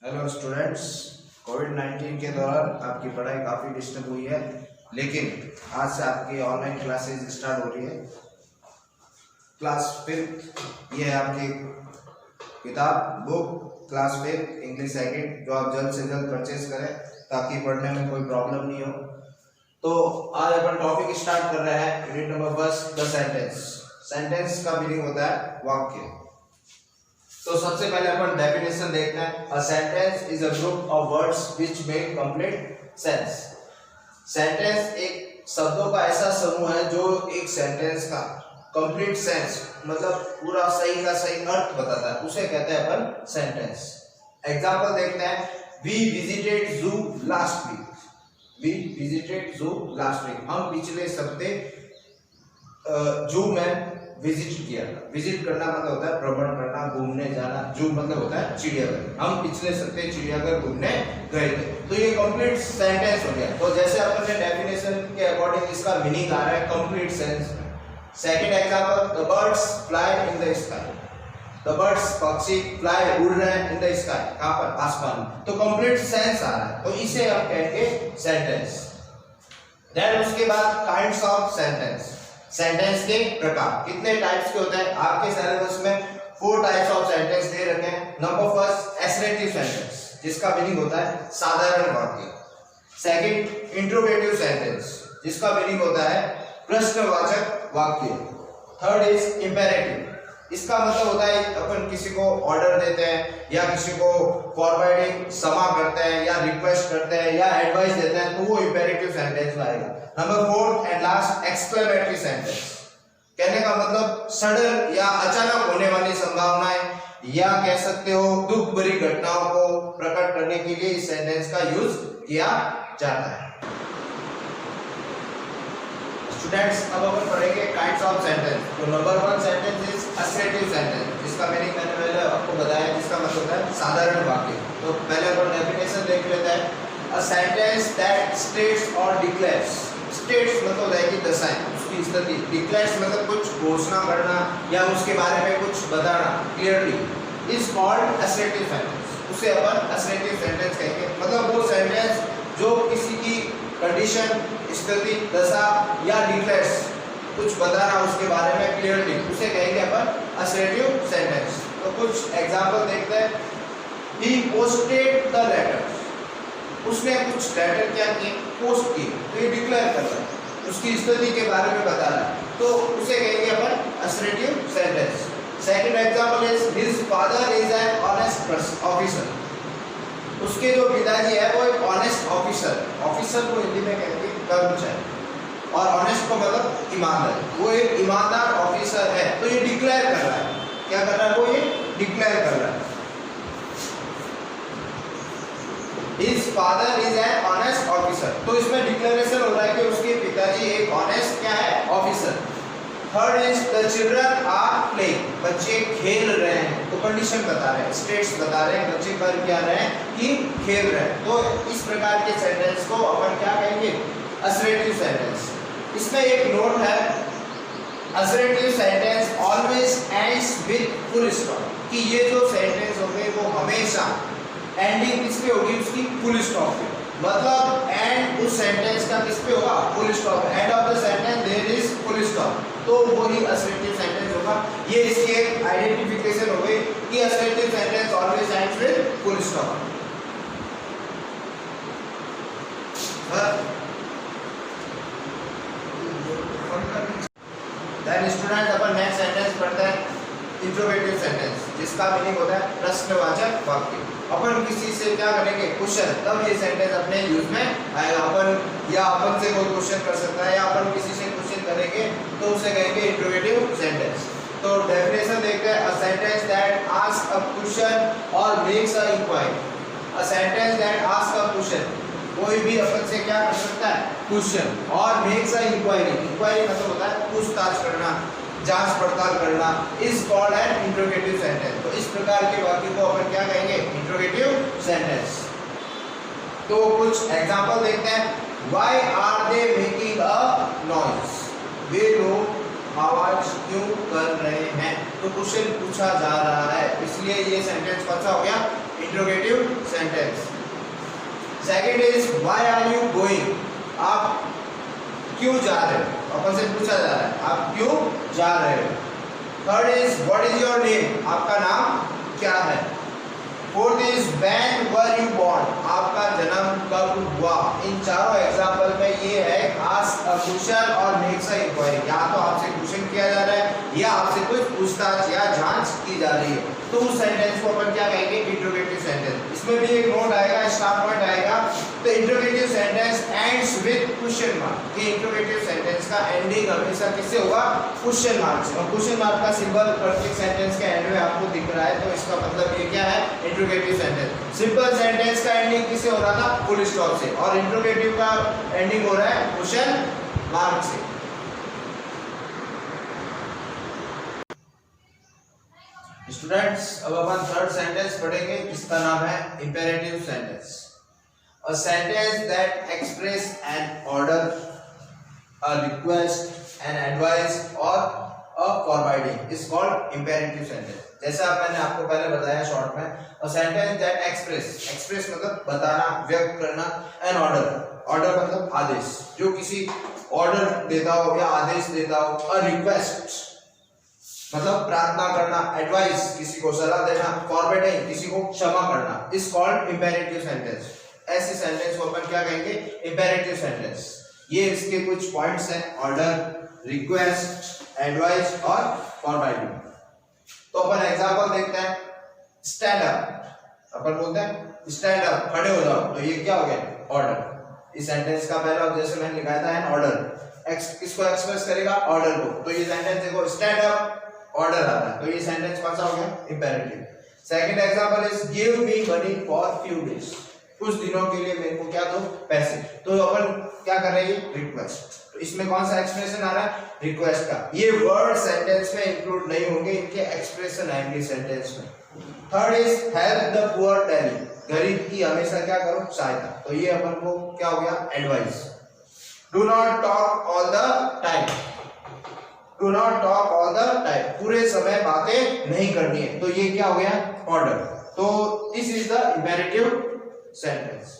Hello students, कोविड-19 के दौरान आपकी पढ़ाई काफ़ी डिस्टर्ब हुई है, लेकिन आज से आपकी ऑनलाइन क्लासेस स्टार्ट हो रही है। क्लास 5 ये है आपकी किताब बुक क्लास 5 इंग्लिश सेकंड, जो आप जल्द से जल्द परचेज करें ताकि पढ़ने में कोई प्रॉब्लम नहीं हो। तो आज अपन टॉपिक स्टार्ट कर रहे हैं। Unit number 1 the sentence. Sentence का मीनिंग होता है वाक्य। तो सबसे पहले अपन डेफिनेशन देखते हैं। A sentence is a group of words which make complete sense. Sentence एक शब्दों का ऐसा समूह है जो एक सेंटेंस का कंप्लीट सेंस मतलब पूरा सही का सही अर्थ बताता है, उसे कहते हैं अपन सेंटेंस। एग्जांपल देखते हैं। वी विजिटेड जू लास्ट वीक। वी विजिटेड जू लास्ट वीक। हम पिछले हफ्ते जू में विजिट किया था। विजिट करना मतलब होता है भ्रमण करना, घूमने जाना। जू मतलब होता है चिड़ियाघर। हम पिछले हफ्ते चिड़ियाघर घूमने गए थे। तो ये कंप्लीट सेंटेंस हो गया। तो जैसे अपन ने डेफिनेशन के अकॉर्डिंग इसका मीनिंग आ रहा है complete sense. Second example, the birds fly in the sky. The birds पक्षी फ्लाई उड़ रहे हैं इन द स्काई, कहां पर? आसमान में। तो कंप्लीट सेंस आ रहा है, तो इसे हम कहेंगे सेंटेंस। देन उसके बाद काइंड्स ऑफ सेंटेंस। सेंटेंस के प्रकार कितने टाइप्स के होते हैं? आपके सिलेबस में 4 टाइप्स ऑफ सेंटेंस दे रखे हैं। नंबर फर्स्ट एसरेटिव सेंटेंस, जिसका मीनिंग होता है साधारण वाक्य। सेकंड इंट्रोगेटिव सेंटेंस, जिसका मीनिंग होता है प्रश्नवाचक वाक्य। थर्ड इज इंपेरेटिव, इसका मतलब होता है अपन किसी को ऑर्डर देते हैं या किसी को फॉरवर्डिंग क्षमा करते हैं या रिक्वेस्ट करते हैं या एडवाइस देते हैं, तो वो इंपेरेटिव सेंटेंस में आएगा। Number 4 and last exclamatory sentence. कहने का मतलब सडन या अचानक होने वाली संभावनाएं या कह सकते हो दुख भरी घटनाओं को प्रकट करने के लिए इस सेंटेंस का यूज किया जाता है। स्टूडेंट्स, अब अपन पढ़ेंगे काइंड्स ऑफ सेंटेंस। तो number 1 sentence is assertive sentence, जिसका मीनिंग मैंने पहले आपको बताया, जिसका मतलब होता है साधारण वाक्य। तो पहले अपन डेफिनेशन देख लेते हैं। अ सेंटेंस दैट स्टेट्स और डिक्लेयर्स। स्टेट्स मतलब होता है कि दर्शाए उसकी स्थिति। डिक्लेयर्स मतलब कुछ घोषणा करना या उसके बारे में कुछ बताना clearly, is called assertive sentence. उसे अपन असर्टिव सेंटेंस कहेंगे। मतलब वो सेंटेंस जो किसी की कंडीशन, स्थिति, दशा या डिक्लेयर्स कुछ बताना उसके बारे में क्लियरली, उसे कहेंगे अपन असर्टिव सेंटेंस। तो कुछ एग्जांपल देखते हैं। ही पोस्टेड द लेटर, उसने कुछ लेटर क्या किए? पोस्ट किए। तो ये डिक्लेयर कर रहा है, उसकी स्थिति के बारे में बता रहा है, तो उसे कहेंगे अपन assertive sentence. Second example is his father is an honest officer. उसके जो पिताजी है वो एक ऑनेस्ट ऑफिसर। ऑफिसर को हिंदी में कहते हैं कर्मचारी, और ऑनेस्ट को मतलब ईमानदार। वो एक ईमानदार ऑफिसर है। तो ये डिक्लेयर कर रहा है। क्या कर रहा है? वो ये डिक्लेयर कर रहा है। His father is an honest officer। तो इसमें डिक्लेरेशन हो रहा है कि उसके पिताजी एक ऑनेस्ट क्या है? Officer. Third is the children are playing. बच्चे खेल रहे हैं। तो कंडीशन बता रहे हैं, स्टेट्स बता रहे हैं, बच्चे कर क्या रहे हैं कि खेल रहे हैं। तो इस प्रकार के सेंटेंस को अपन क्या कहेंगे? Assertive sentence. इसमें एक नोट है, assertive sentence always ends with full stop. कि ये जो सेंटेंस होंगे वो हमेशा एंडिंग किस पे होगी? उसकी फुल स्टॉप पे। मतलब एंड उस सेंटेंस का किस पे होगा? Full stop. End of the sentence there is full stop, तो वो ही असर्टिव सेंटेंस होगा। ये इसकी एक आइडेंटिफिकेशन हो गई कि assertive sentence always ends with full stop. Then students, अपन नेक्स्ट सेंटेंस पढ़ते हैं। इंट्रोगेटिव सेंटेंस, जिसका मीनिंग होता है प्रश्नवाचक वाक्य। अपन किसी से क्या करेंगे? क्वेश्चन, तब ये सेंटेंस अपने यूज में आएगा। अपन से कोई क्वेश्चन कर सकता है या अपन किसी से क्वेश्चन करेंगे तो उसे कहेंगे इंट्रोगेटिव सेंटेंस। तो डेफिनेशन देखते हैं। A sentence that ask a question और makes a inquiry. A sentence that ask a question, कोई भी अपन से क्या कर सकता है? क्वेश्चन। और मेक्स अ इंक्वायरी, इंक्वायरी मतलब होता है पूछताछ करना, जांच पड़ताल करना, is called an interrogative sentence. तो इस प्रकार के वाक्य को अपन क्या कहेंगे? Interrogative sentence. तो कुछ एग्जांपल देखते हैं। Why are they making a noise? वे लोग आवाज क्यों कर रहे हैं? तो क्वेश्चन पूछा जा रहा है, इसलिए ये सेंटेंस कौन सा हो गया? Interrogative sentence. Second is why are you going, आप क्यों जा रहे हो, अपन से पूछा जा रहा है आप क्यों जा रहे हो। Third is what is your name, आपका नाम क्या है। Fourth is when were you born, आपका जन्म कब हुआ। इन चारों एग्जांपल में ये है खास क्वेश्चन और नेक्स्ट इंक्वायरी, या तो आपसे क्वेश्चन किया जा रहा है या आपसे कुछ पूछताछ या जांच की जा रही है, तो उस सेंटेंस को अपन क्या कहेंगे, इंट्रोगेटिव सेंटेंस। इसमें भी एक नोट आएगा, स्टार्ट पॉइंट आएगा, तो interrogative sentence ends with question mark. ये इंट्रोगेटिव सेंटेंस का एंडिंग हमेशा किससे होगा, क्वेश्चन मार्क से, और क्वेश्चन मार्क का सिंबल प्रत्येक सेंटेंस के एंड में आपको दिख रहा है, तो इसका मतलब ये क्या है, इंट्रोगेटिव सेंटेंस। सिंपल सेंटेंस का एंडिंग किससे हो रहा था, फुल स्टॉप से, और इंट्रोगेटिव का एंडिंग हो रहा है क्वेश्चन मार्क से। स्टूडेंट्स अब अपन थर्ड सेंटेंस पढ़ेंगे, जिसका नाम है imperative sentence. A sentence that express an order, a request, an advice और a forwarding is called imperative sentence. जैसा मैंने आपको पहले बताया शॉर्ट में, अ सेंटेंस दैट एक्सप्रेस मतलब बताना, व्यक्त करना, एन ऑर्डर मतलब आदेश, जो किसी ऑर्डर देता हो या आदेश देता हो। अ रिक्वेस्ट मतलब प्रार्थना करना, एडवाइस किसी को सलाह देना, फॉरवर्डिंग किसी को क्षमा करना, इज कॉल्ड इंपेरेटिव सेंटेंस। ऐसे सेंटेंस को अपन क्या कहेंगे, इंपेरेटिव सेंटेंस। ये इसके कुछ पॉइंट्स हैं, ऑर्डर, रिक्वेस्ट, एडवाइस और फॉरवर्डिंग। तो अपन एग्जांपल देखते हैं। स्टैंड अप, अपन बोलते हैं स्टैंड अप, खड़े हो जाओ, तो ये क्या हो गया, ऑर्डर। इस सेंटेंस का पहला जैसे मैंने लिखा था एन ऑर्डर, किसको एक्सप्रेस करेगा, ऑर्डर को, तो ये सेंटेंस देखो स्टैंड अप, ऑर्डर आ रहा है, तो ये सेंटेंस कौन सा हो गया, imperative. Second example is give me money for few days, कुछ दिनों के लिए मेरे को क्या दो, पैसे, तो अपन क्या कर रहे हैं, रिक्वेस्ट, तो इसमें कौन सा एक्सप्रेशन आ रहा है, रिक्वेस्ट का। ये वर्ड सेंटेंस में इंक्लूड नहीं होंगे, इनके एक्सप्रेशन आएंगे सेंटेंस में। Third is help the poor daily, गरीब की हमेशा क्या करो, सहायता, तो ये अपन को क्या हो गया, advice. Do not talk all the time, do not talk all the time, पूरे समय बातें नहीं करनी है, तो ये क्या हो गया, ऑर्डर। तो this is the imperative sentence.